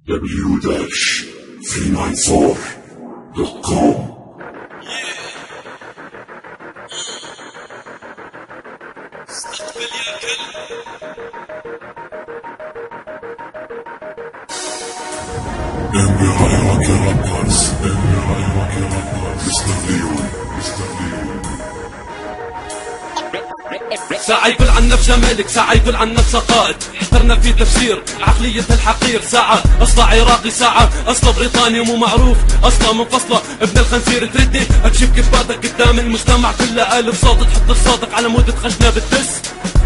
w-394.com. استقبل يا كلب. NBA Rocky Rappers, Mr. Leon. ساعة يقول عن نفسه ملك، ساعة يقول عن نفسه قائد، احترنا في تفسير عقلية الحقير. ساعة أصله عراقي، ساعة أصله بريطاني ومو معروف، أصله منفصلة ابن الخنزير. تردي أكشف كفاتك قدام المجتمع كله، ألف صوت تحط صوتك على مود تخشنا بالدس.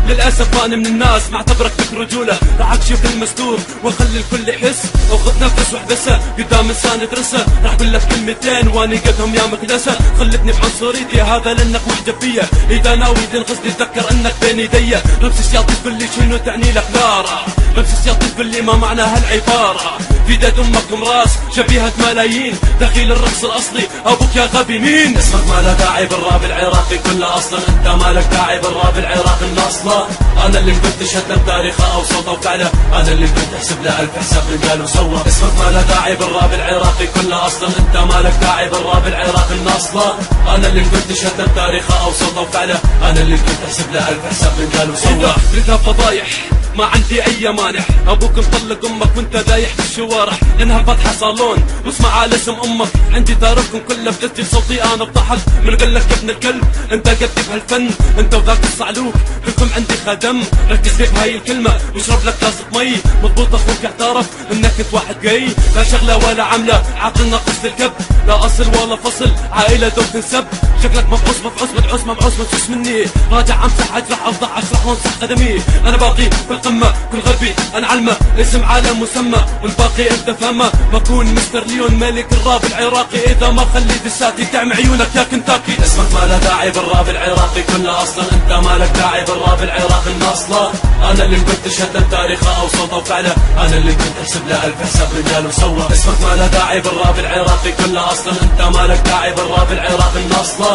للأسف أنا من الناس ما اعتبرك بك رجولة، راح أكشف المستور وأخلي الكل يحس. وخذ نفس واحبسه قدام إنسان ترسه، راح أقول لك كلمتين وأني قدهم يا مكدسة. خلتني بعنصريتي هذا لأنك محجب فيا، إذا ناوي تنقصني تذكر أنك بين يدي. لبس الشاطئ تقول لي شنو تعني لك نارة، لبس الشاطئ تقول لي ما معنى هالعبارة. في يد أمك راس شبيهة ملايين، دخيل الرقص الأصلي أبوك يا غبي مين؟ اسمك ما له داعي بالراب العراقي كله أصلا، أنت ما لك داعي بالراب العراقي الأصلا. أنا اللي كنت شهد بتاريخه أو صوته وفعله، أنا اللي كنت أحسب له ألف حساب من قال وسوى. اسمك ما له داعي بالراب العراقي كله أصلا، أنت ما لك داعي بالراب العراقي الأصلا. أنا اللي كنت شهد بتاريخه أو صوته وفعله، أنا اللي كنت أحسب له ألف حساب من قال وسوى. تريدها فضايح ما عندي اي مانع، ابوك مطلق امك وانت دايح في الشوارع، لانها فاتحه صالون واسمع على اسم امك. عندي تارككم كله بتسجيل صوتي انا بضحك من قال لك يا ابن الكلب انت قدي بهالفن، انت وذاك الصعلوك كلكم عندي خدم. ركز لي بهاي الكلمه واشرب لك كاسه مي، مضبوط اخوك اعترف انك انت واحد جاي، لا شغله ولا عمله عاقل ناقص الكب، لا اصل ولا فصل عائله دوب تنسب. شكلك مفعوص مدعوس مبعوس منسوس مني، راجع امسح اجرح افضح اشرح وانصح قدمي. انا باقي بالقمه كل غبي انا علمه، اسم عالم مسمى والباقي انت فهمه. بكون مستر ليون ملك الراب العراقي، اذا ما خليت الساتي تعمي عيونك يا كنتاكي. اسمك ما له داعي بالراب العراقي كله اصلا، انت ما لك داعي بالراب العراقي الاصلا. انا اللي كنت شهد تاريخه او صوته وفعله، انا اللي كنت احسب له الف حساب رجال وسوى. اسمك ما له داعي بالراب العراقي كله اصلا، انت ما لك داعي بالراب العراقي الاصلا.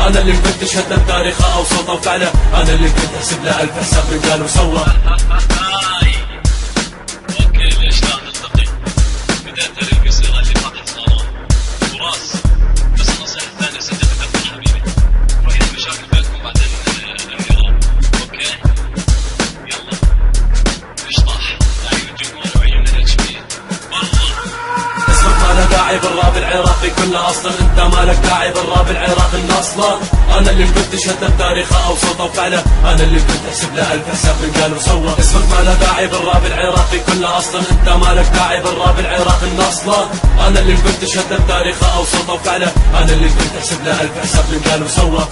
انا اللي كنت شهد تاريخه او صوته وفعله، انا اللي كنت احسب له الف حساب رجال وسوى. اوكي ليش لا نلتقي؟ بداية القصيرة اللي فتح صالون وراس، بس النصيحة الثانية سجل بحب حبيبي، وهي المشاكل بينكم بعدين الانهيار. اوكي يلا اشطح عيون الجمهور وعيون الاتش بي والله. اسمك ما له داعي بالراب العراقي كله اصلا، انت ما لك داعي بالراب العراقي الاصلا. انا اللي كنت شهد تاريخه او صوته وفعله، انا اللي كنت احسب له الف حساب من قال وسوى. اسمك ما له داعي بالراب العراقي كله اصلا، انت ما لك داعي بالراب العراقي الاصلا. انا اللي كنت شهد تاريخه او صوته وفعله، انا اللي كنت احسب له الف حساب من قال وسوى.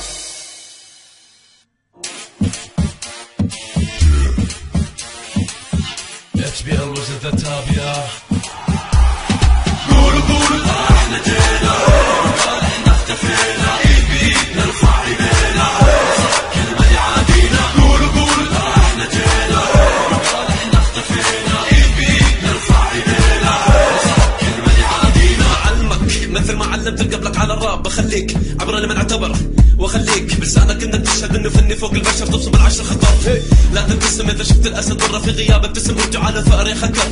HBL was at the top yeah. قولوا احنا جينا، احنا اختفينا، ايدي نرفع ايدينا، كلمة يعادينا. قولوا احنا جينا، احنا اختفينا، ايدي نرفع ايدينا، كلمة يعادينا. علمك مثل ما علمت قبلك على الراب، بخليك عبر لمن اعتبر واخليك بلسانك انك تشهد انه فني فوق البشر، تبصم بالعشر خطر. لا تبتسم اذا شفت الاسد ورا في غيابه، ابتسم رجع على ثأر يخكر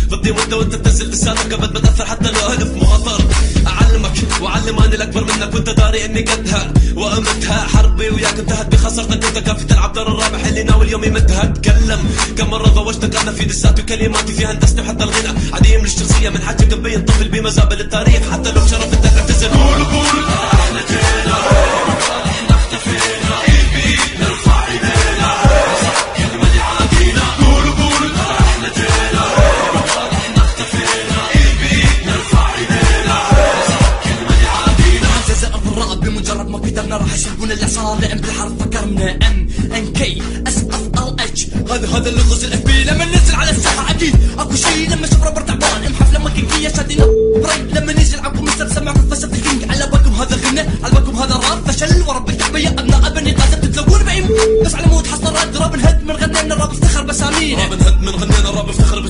ضدي وانت تنزل لسانك ابد بتاثر حتى لو هدف مو خطر. اعلمك واعلم اني الاكبر منك وانت داري اني قدها وامتها. حربي وياك انتهت بخسرتك، انت كافي تلعب دور الرابح اللي ناوي اليوم يمدها. اتكلم كم مره ضوجتك انا في دساتي وكلماتي فيها هندستي وحتى الغنى عديم للشخصيه من حجك مبين طفل بمزابل التاريخ، حتى لو شرف انت تعتزل. قولوا احنا جينا، احنا اختفينا، ايدي نرفع ايدينا، كلمة يعادينا. قولوا احنا جينا، احنا اختفينا، ايدي نرفع ايدينا، كلمة يعادينا. جزاء الراب بمجرد ما قدرنا راح يشربون الاعصار، لان بالحرف فكرنا NNK SFLH. هذا اللغز الاف بي لما ننزل على الساحه، اكيد اكو شيء لما